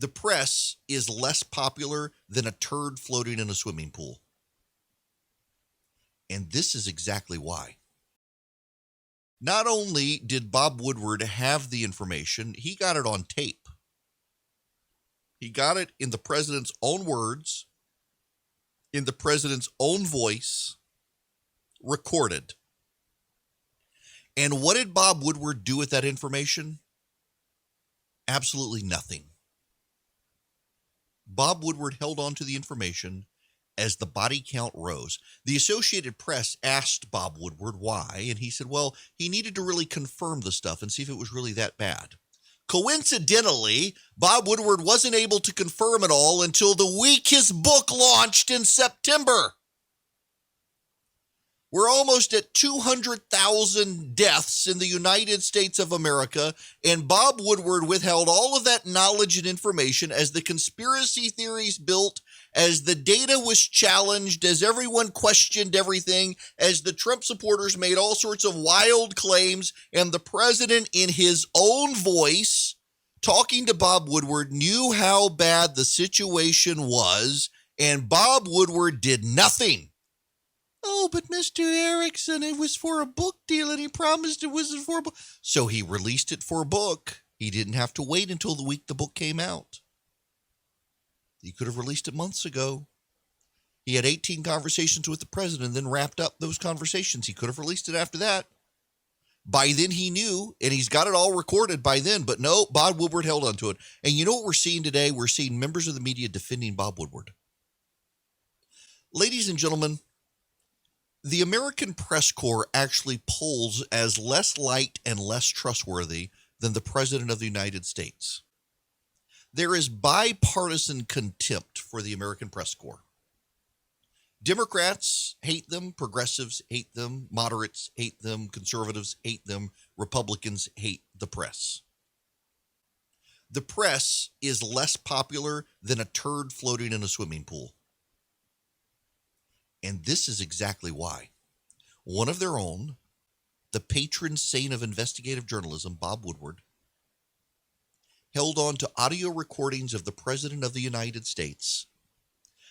The press is less popular than a turd floating in a swimming pool. And this is exactly why. Not only did Bob Woodward have the information, he got it on tape. He got it in the president's own words, in the president's own voice, recorded. And what did Bob Woodward do with that information? Absolutely nothing. Bob Woodward held on to the information as the body count rose. The Associated Press asked Bob Woodward why, and he said, well, he needed to really confirm the stuff and see if it was really that bad. Coincidentally, Bob Woodward wasn't able to confirm it all until the week his book launched in September. We're almost at 200,000 deaths in the United States of America, and Bob Woodward withheld all of that knowledge and information as the conspiracy theories built, as the data was challenged, as everyone questioned everything, as the Trump supporters made all sorts of wild claims, and the president, in his own voice, talking to Bob Woodward, knew how bad the situation was, and Bob Woodward did nothing. Oh, but Mr. Erickson, it was for a book deal, and he promised it wasn't for a book. So he released it for a book. He didn't have to wait until the week the book came out. He could have released it months ago. He had 18 conversations with the president and then wrapped up those conversations. He could have released it after that. By then he knew, and he's got it all recorded by then. But no, Bob Woodward held on to it. And you know what we're seeing today? We're seeing members of the media defending Bob Woodward. Ladies and gentlemen, the American press corps actually polls as less liked and less trustworthy than the President of the United States. There is bipartisan contempt for the American press corps. Democrats hate them, progressives hate them, moderates hate them, conservatives hate them, Republicans hate the press. The press is less popular than a turd floating in a swimming pool. And this is exactly why. One of their own, the patron saint of investigative journalism, Bob Woodward, held on to audio recordings of the President of the United States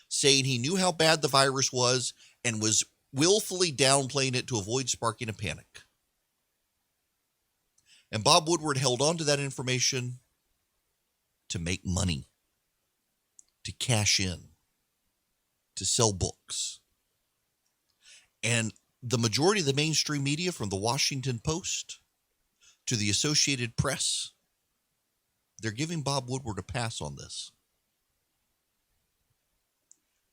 saying he knew how bad the virus was and was willfully downplaying it to avoid sparking a panic. And Bob Woodward held on to that information to make money, to cash in, to sell books. And the majority of the mainstream media, from the Washington Post to the Associated Press, they're giving Bob Woodward a pass on this.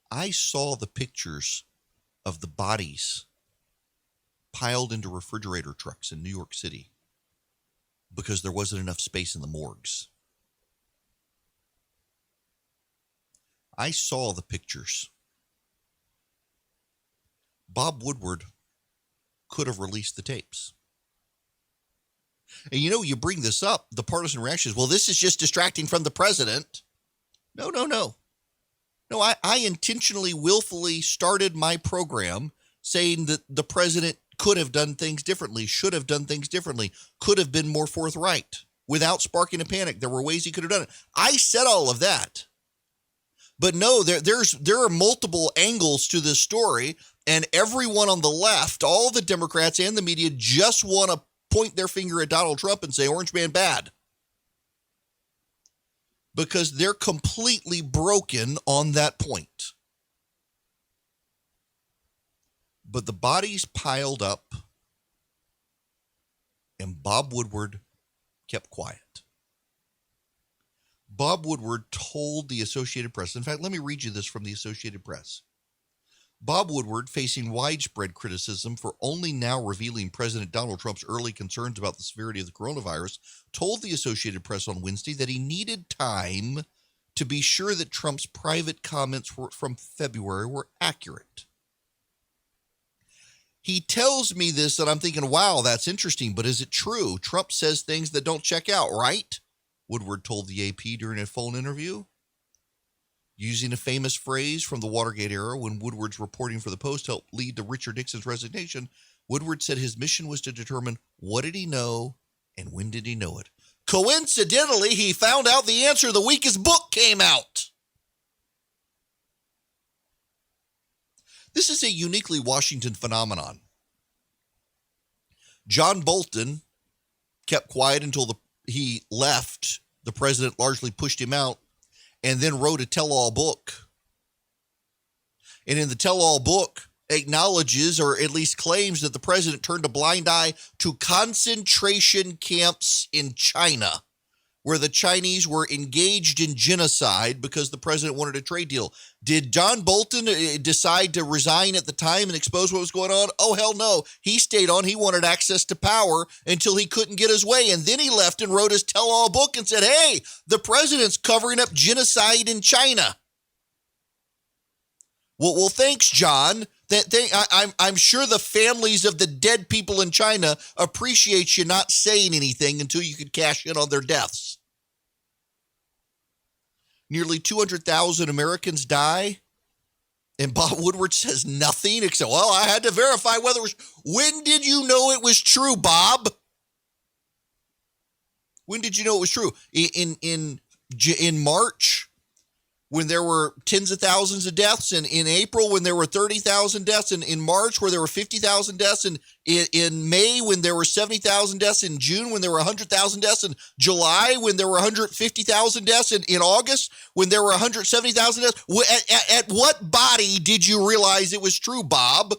I saw the pictures of the bodies piled into refrigerator trucks in New York City because there wasn't enough space in the morgues. I saw the pictures. Bob Woodward could have released the tapes. And you bring this up, the partisan reaction is, well, this is just distracting from the president. No. No, I intentionally, willfully started my program saying that the president could have done things differently, should have done things differently, could have been more forthright without sparking a panic. There were ways he could have done it. I said all of that. But no, there are multiple angles to this story, and everyone on the left, all the Democrats and the media, just want to point their finger at Donald Trump and say, Orange Man bad. Because they're completely broken on that point. But the bodies piled up, and Bob Woodward kept quiet. Bob Woodward told the Associated Press, in fact, let me read you this from the Associated Press. Bob Woodward, facing widespread criticism for only now revealing President Donald Trump's early concerns about the severity of the coronavirus, told the Associated Press on Wednesday that he needed time to be sure that Trump's private comments from February were accurate. He tells me this, and I'm thinking, wow, that's interesting, but is it true? Trump says things that don't check out, right? Woodward told the AP during a phone interview. Using a famous phrase from the Watergate era when Woodward's reporting for the Post helped lead to Richard Nixon's resignation, Woodward said his mission was to determine what did he know and when did he know it. Coincidentally, he found out the answer the week his book came out. This is a uniquely Washington phenomenon. John Bolton kept quiet until he left. The president largely pushed him out and then wrote a tell-all book. And in the tell-all book, acknowledges or at least claims that the president turned a blind eye to concentration camps in China, where the Chinese were engaged in genocide because the president wanted a trade deal. Did John Bolton decide to resign at the time and expose what was going on? Oh, hell no. He stayed on. He wanted access to power until he couldn't get his way. And then he left and wrote his tell-all book and said, hey, the president's covering up genocide in China. Well, thanks, John. I'm sure the families of the dead people in China appreciate you not saying anything until you could cash in on their deaths. Nearly 200,000 Americans die, and Bob Woodward says nothing except, well, I had to verify whether it was. When did you know it was true, Bob? When did you know it was true? In March, when there were tens of thousands of deaths, and in April when there were 30,000 deaths, and in March where there were 50,000 deaths, and in May when there were 70,000 deaths, in June when there were 100,000 deaths, in July when there were 150,000 deaths, and in August when there were 170,000 deaths. At what body did you realize it was true, Bob?